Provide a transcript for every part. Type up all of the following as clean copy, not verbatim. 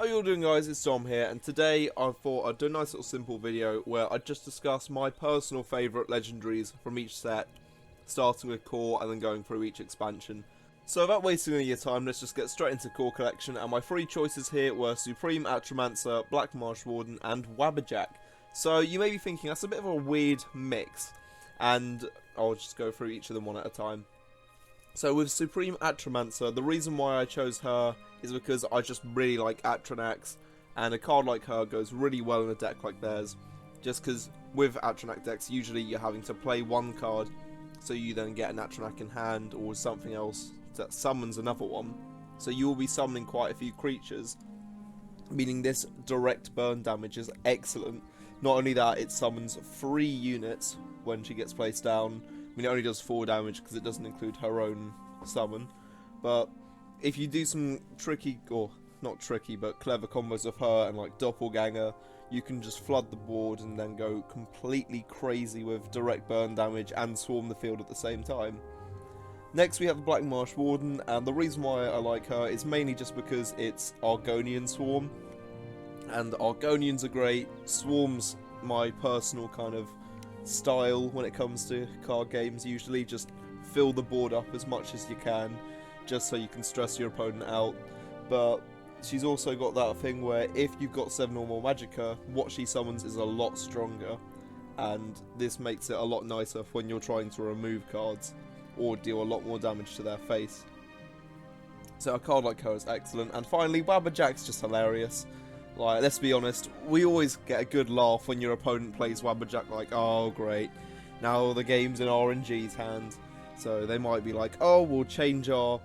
How you all doing, guys? It's Dom here, and today I thought I'd do a nice little simple video where I'd just discuss my personal favourite legendaries from each set, starting with core and then going through each expansion. So without wasting any of your time, let's just get straight into core collection, and my three choices here were Supreme Atromancer, Black Marsh Warden and Wabberjack. So you may be thinking that's a bit of a weird mix, and I'll just go through each of them one at a time. So with Supreme Atromancer, the reason why I chose her is because I just really like Atronax, and a card like her goes really well in a deck like theirs, just because with Atronax decks usually you're having to play one card, so you then get an Atronax in hand or something else that summons another one, so you will be summoning quite a few creatures, meaning this direct burn damage is excellent. Not only that, it summons 3 units when she gets placed down. I mean, it only does 4 damage because it doesn't include her own summon. But if you do some tricky, or not tricky, but clever combos of her and like Doppelganger, you can just flood the board and then go completely crazy with direct burn damage and swarm the field at the same time. Next we have the Black Marsh Warden, and the reason why I like her is mainly just because it's Argonian Swarm. And Argonians are great. Swarm's my personal kind of style when it comes to card games. Usually just fill the board up as much as you can, just so you can stress your opponent out. But she's also got that thing where if you've got 7 or more Magicka, what she summons is a lot stronger, and this makes it a lot nicer when you're trying to remove cards or deal a lot more damage to their face. So a card like her is excellent. And finally, Wabberjack's just hilarious. Like, let's be honest, we always get a good laugh when your opponent plays Wabberjack, like, oh great, now the game's in RNG's hands. So they might be like, oh, we'll change our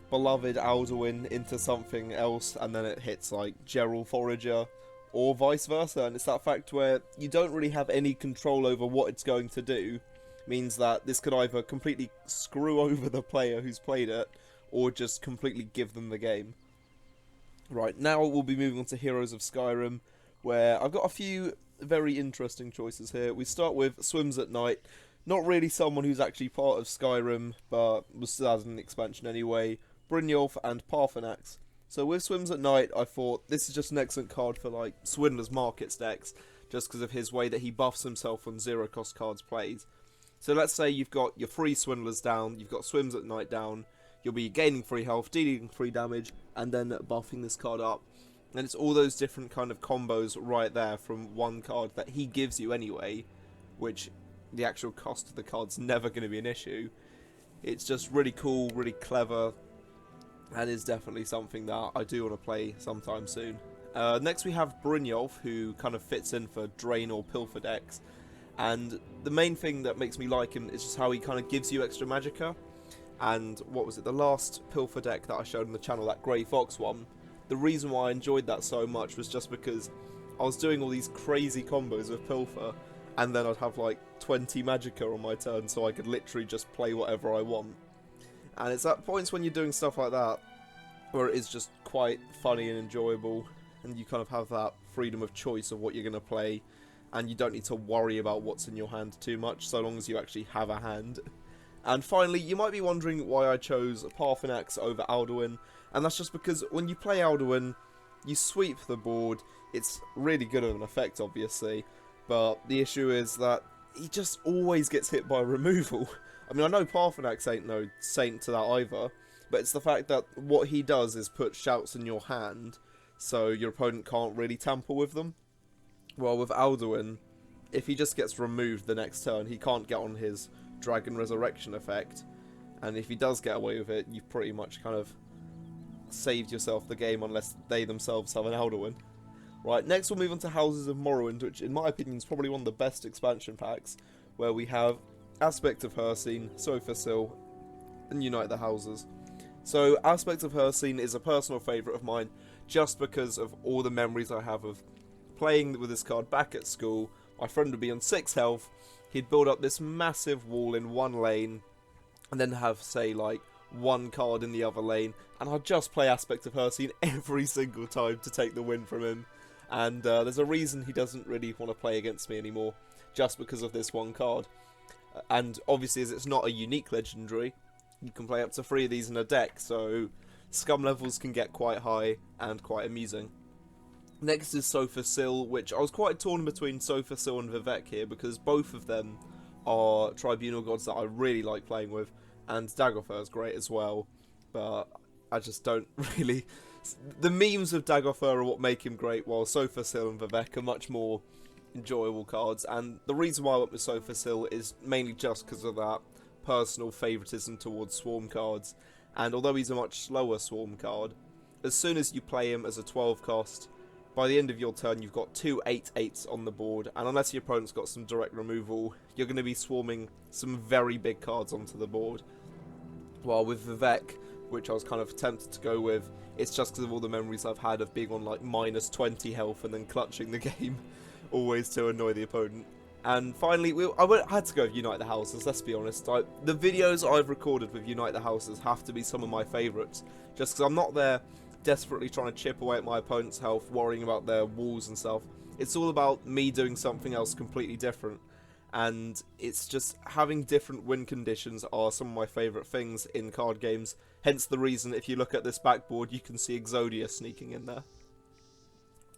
beloved Alduin into something else, and then it hits like Gerald Forager, or vice versa. And it's that fact where you don't really have any control over what it's going to do. Means that this could either completely screw over the player who's played it, or just completely give them the game. Right, now we'll be moving on to Heroes of Skyrim, where I've got a few very interesting choices here. We start with Swims at Night. Not really someone who's actually part of Skyrim, but was still as an expansion anyway. Brynjolf and Parthenax. So with Swims at Night, I thought this is just an excellent card for like Swindler's Markets decks, just because of his way that he buffs himself on 0-cost cards played. So let's say you've got your 3 Swindlers down, you've got Swims at Night down, you'll be gaining 3 health, dealing 3 damage, and then buffing this card up. And it's all those different kind of combos right there from one card that he gives you anyway, which the actual cost of the card's never going to be an issue. It's just really cool, really clever, and is definitely something that I do want to play sometime soon. Next we have Brynjolf, who kind of fits in for Drain or Pilfer decks. And the main thing that makes me like him is just how he kind of gives you extra Magicka. And what was it, the last Pilfer deck that I showed on the channel, that Grey Fox one, the reason why I enjoyed that so much was just because I was doing all these crazy combos with Pilfer, and then I'd have like 20 Magicka on my turn, so I could literally just play whatever I want. And it's at points when you're doing stuff like that where it is just quite funny and enjoyable, and you kind of have that freedom of choice of what you're going to play, and you don't need to worry about what's in your hand too much, so long as you actually have a hand. And finally, you might be wondering why I chose Parthenax over Alduin, and that's just because when you play Alduin, you sweep the board. It's really good of an effect, obviously, but the issue is that he just always gets hit by removal. I mean, I know Parthenax ain't no saint to that either, but it's the fact that what he does is put shouts in your hand, so your opponent can't really tamper with them. Well, with Alduin, if he just gets removed the next turn, he can't get on his Dragon Resurrection effect, and if he does get away with it, you've pretty much kind of saved yourself the game, unless they themselves have an Alduin. Right, next we'll move on to Houses of Morrowind, which in my opinion is probably one of the best expansion packs, where we have Aspect of Hircine, Sophasil, and Unite the Houses. So Aspect of Hircine is a personal favourite of mine, just because of all the memories I have of playing with this card back at school. My friend would be on 6 health, he'd build up this massive wall in one lane, and then have, say, like, 1 card in the other lane, and I'd just play Aspect of Hircine every single time to take the win from him. And there's a reason he doesn't really want to play against me anymore, just because of this one card. And obviously, as it's not a unique legendary, you can play up to 3 of these in a deck, so scum levels can get quite high and quite amusing. Next is Sofa Sill, which I was quite torn between Sofa Sill and Vivek here, because both of them are tribunal gods that I really like playing with, and Daggerfur is great as well, but I just don't really... The memes of Daggerfur are what make him great, while Sofa Sill and Vivek are much more enjoyable cards, and the reason why I went with Sofa Sill is mainly just because of that personal favouritism towards Swarm cards, and although he's a much slower Swarm card, as soon as you play him as a 12 cost, by the end of your turn you've got two 8/8s on the board, and unless your opponent's got some direct removal, you're going to be swarming some very big cards onto the board. While with Vivek, which I was kind of tempted to go with, it's just because of all the memories I've had of being on like minus 20 health and then clutching the game, always to annoy the opponent. And finally, I had to go with Unite the Houses, let's be honest. The videos I've recorded with Unite the Houses have to be some of my favourites, just because I'm not there desperately trying to chip away at my opponent's health, worrying about their walls and stuff. It's all about me doing something else completely different. And it's just having different win conditions are some of my favourite things in card games. Hence the reason, if you look at this backboard, you can see Exodia sneaking in there.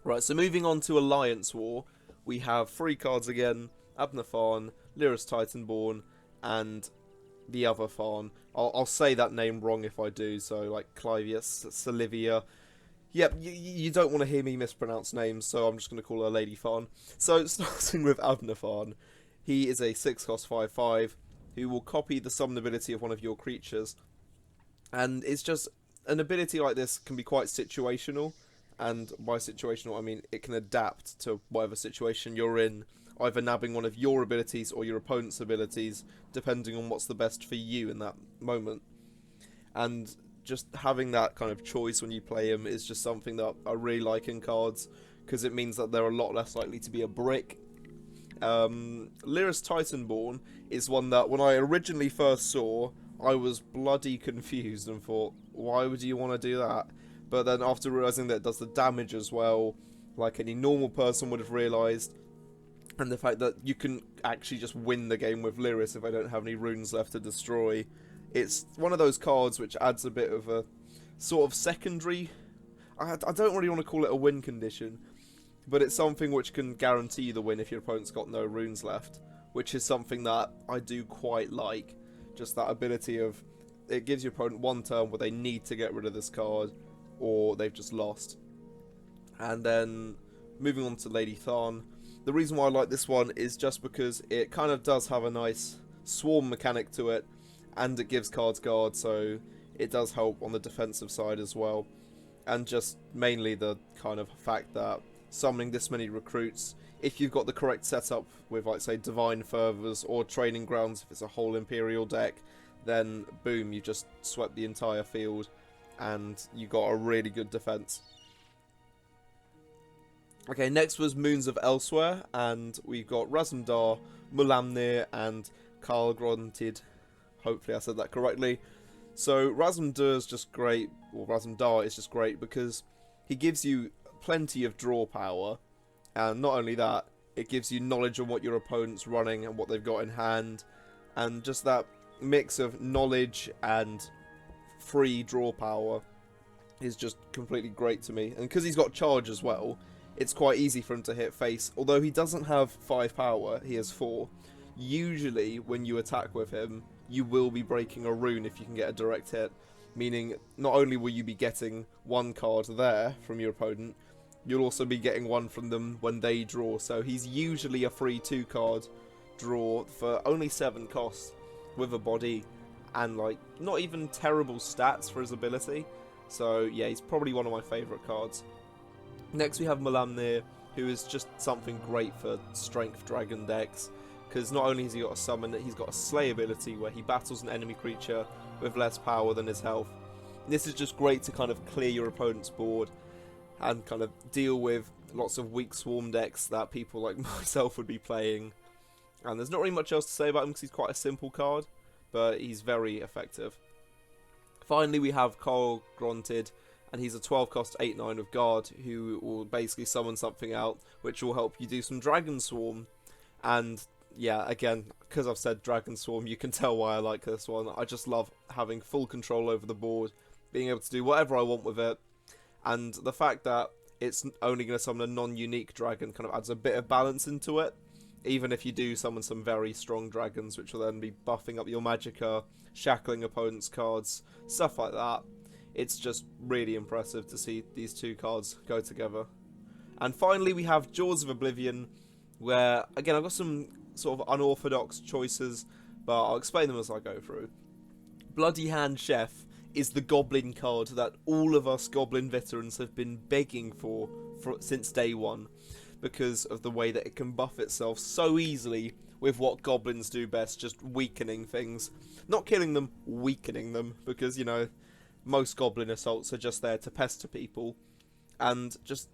Right, so moving on to Alliance War, we have 3 cards again: Abner Farn, Lyris Titanborn, and the other Farn. I'll say that name wrong if I do, so like Clivius, Salivia. Yep, you don't want to hear me mispronounce names, so I'm just going to call her Lady Farn. So starting with Abner Farn, he is a 6-cost 5/5 who will copy the summon ability of one of your creatures. And it's just, an ability like this can be quite situational, and by situational I mean it can adapt to whatever situation you're in, either nabbing one of your abilities or your opponent's abilities, depending on what's the best for you in that moment. And just having that kind of choice when you play him is just something that I really like in cards, because it means that they're a lot less likely to be a brick. Lyris Titanborn is one that when I originally first saw, I was bloody confused and thought, why would you want to do that? But then after realising that it does the damage as well, like any normal person would have realised, and the fact that you can actually just win the game with Lyris if I don't have any runes left to destroy, it's one of those cards which adds a bit of a sort of secondary... I don't really want to call it a win condition, but it's something which can guarantee the win if your opponent's got no runes left, which is something that I do quite like. Just that ability of, it gives your opponent one turn where they need to get rid of this card, or they've just lost. And then, moving on to Lady Tharn, the reason why I like this one is just because it kind of does have a nice swarm mechanic to it, and it gives cards guard, so it does help on the defensive side as well. And just mainly the kind of fact that summoning this many recruits, if you've got the correct setup with, like, say, Divine Fervours or Training Grounds, if it's a whole Imperial deck, then boom, you just swept the entire field and you got a really good defense. Okay, next was Moons of ELSWEYR, and we've got Razumdar, Mulamnir, and Karlgrontid. Hopefully I said that correctly. So Razumdar is just great, or Razumdar is just great because he gives you plenty of draw power, and not only that, it gives you knowledge on what your opponent's running and what they've got in hand, and just that mix of knowledge and free draw power is just completely great to me. And because he's got charge as well, it's quite easy for him to hit face. Although he doesn't have 5 power, he has 4. Usually when you attack with him, you will be breaking a rune if you can get a direct hit, meaning not only will you be getting one card there from your opponent, you'll also be getting one from them when they draw. So he's usually a free 2 card draw for only 7 costs with a body, and like not even terrible stats for his ability. So yeah, he's probably one of my favourite cards. Next we have Mulamnir, who is just something great for strength dragon decks, because not only has he got a summon, he's got a slay ability where he battles an enemy creature with less power than his health. This is just great to kind of clear your opponent's board and kind of deal with lots of weak swarm decks that people like myself would be playing. And there's not really much else to say about him because he's quite a simple card, but he's very effective. Finally we have Karlgrontid, and he's a 12 cost 8/9 with guard, who will basically summon something out which will help you do some Dragon Swarm. And yeah, again, because I've said Dragon Swarm, you can tell why I like this one. I just love having full control over the board, being able to do whatever I want with it, and the fact that it's only going to summon a non-unique dragon kind of adds a bit of balance into it. Even if you do summon some very strong dragons, which will then be buffing up your magicka, shackling opponents' cards, stuff like that. It's just really impressive to see these two cards go together. And finally we have Jaws of Oblivion, where, again, I've got some sort of unorthodox choices, but I'll explain them as I go through. Bloody Hand Chef is the goblin card that all of us goblin veterans have been begging for since day one, because of the way that it can buff itself so easily with what goblins do best, just weakening things. Not killing them, weakening them, because, you know, most goblin assaults are just there to pester people. And just,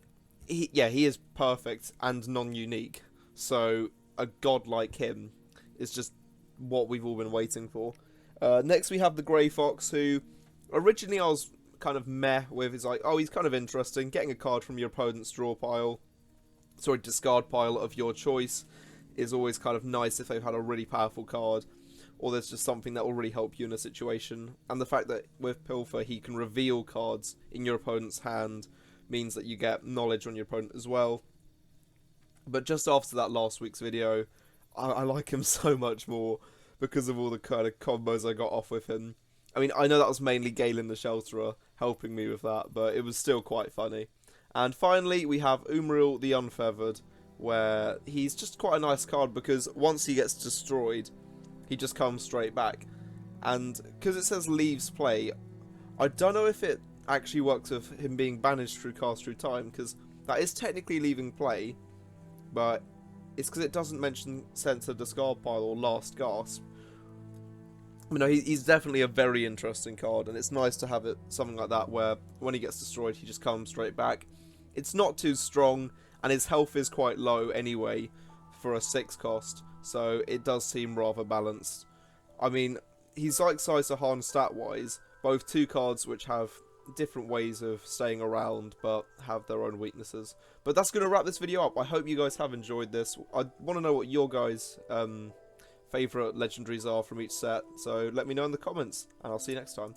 he is perfect and non-unique. So, a god like him is just what we've all been waiting for. Next we have the Grey Fox, who originally I was kind of meh with. It's like, oh, he's kind of interesting, getting a card from your opponent's draw pile, discard pile of your choice is always kind of nice if they've had a really powerful card, or there's just something that will really help you in a situation. And the fact that with Pilfer he can reveal cards in your opponent's hand means that you get knowledge on your opponent as well. But just after that last week's video, I like him so much more because of all the kind of combos I got off with him. I mean, I know that was mainly Galen the Shelterer helping me with that, but it was still quite funny. And finally, we have Umriel the Unfeathered, where he's just quite a nice card because once he gets destroyed, he just comes straight back. And because it says leaves play, I don't know if it actually works with him being banished through cast through time, because that is technically leaving play, but it's because it doesn't mention center discard pile or last gasp. You know, he's definitely a very interesting card, and it's nice to have it something like that where when he gets destroyed, he just comes straight back. It's not too strong, and his health is quite low anyway for a 6 cost, so it does seem rather balanced. I mean, he's like Saisahan stat-wise, both two cards which have different ways of staying around, but have their own weaknesses. But that's going to wrap this video up. I hope you guys have enjoyed this. I want to know what your guys' favourite legendaries are from each set, so let me know in the comments, and I'll see you next time.